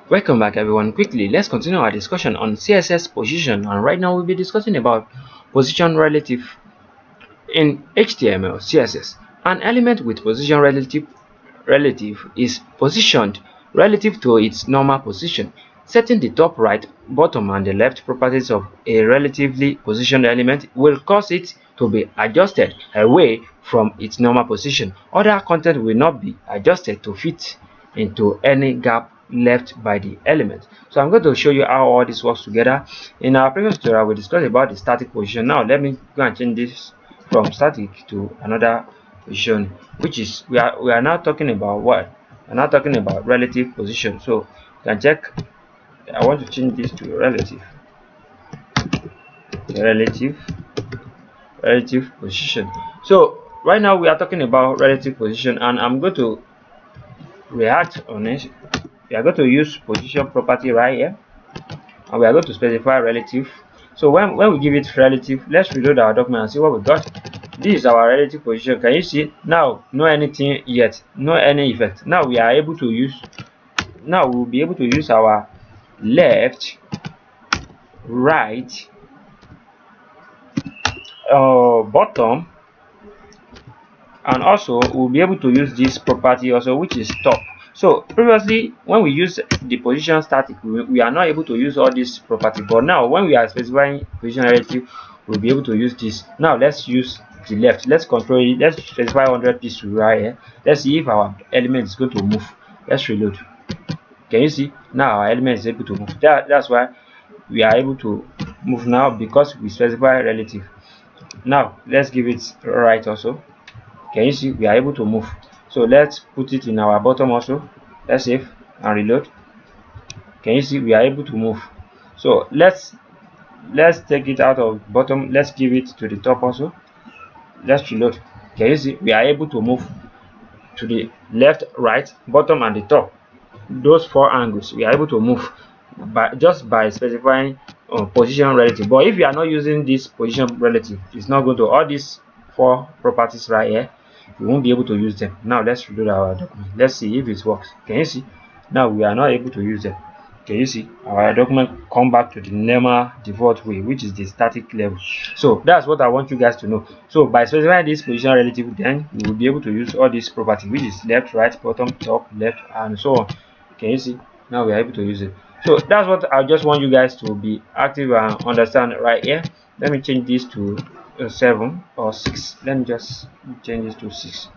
Welcome back everyone. Quickly, let's continue our discussion on CSS position, and right now we'll be discussing about position relative in HTML CSS. An element with position relative is positioned relative to its normal position. Setting the top right, bottom and the left properties of a relatively positioned element will cause it to be adjusted away from its normal position. Other content will not be adjusted to fit into any gap left by the element. So I'm going to show you how all this works together. In our previous tutorial, we discussed about the static position. Now let me go and change this from static to another position, which is we are now talking about what? We're now talking about relative position. So you can check. I want to change this to relative position. So right now we are talking about relative position, and I'm going to react on it. We are going to use position property right here, and we are going to specify relative. So when we give it relative, let's reload our document and see what we got. This is our relative position. Can you see now? No anything yet, no any effect. Now we are able to use, now we'll be able to use our left, right, bottom, and also we'll be able to use this property also, which is top. So previously when we use the position static, we are not able to use all this property, but now when we are specifying position relative, we'll be able to use this. Now let's use the left. Let's control it. Let's specify 100 pieces right here. Let's see if our element is going to move. Let's reload. Can you see now our element is able to move? That's why we are able to move now, because we specify relative. Now let's give it right also. Can you see we are able to move? So let's put it in our bottom also. Let's save and reload. Can you see we are able to move? So let's take it out of bottom. Let's give it to the top also. Let's reload. Can you see we are able to move to the left, right, bottom and the top? Those four angles we are able to move just by specifying position relative. But if you are not using this position relative, it's not going to, all these four properties right here, we won't be able to use them. Now let's reload our document. Let's see if it works. Can you see now we are not able to use them? Can you see our document come back to the normal default way, which is the static level? So that's what I want you guys to know. So by specifying this position relative, then we will be able to use all these properties, which is left, right, bottom, top, left, and so on. Can you see now we are able to use it? So that's what I just want you guys to be active and understand right here. Let me change this to 7 or 6. Let me just change this to 6.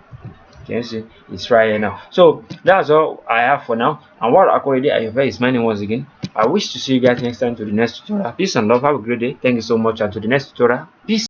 Can you see it's right here now? So that's all I have for now. And what akorede ayofe is my name once again. I wish to see you guys next time to the next tutorial. Peace and love. Have a great day. Thank you so much, and to the next tutorial. Peace.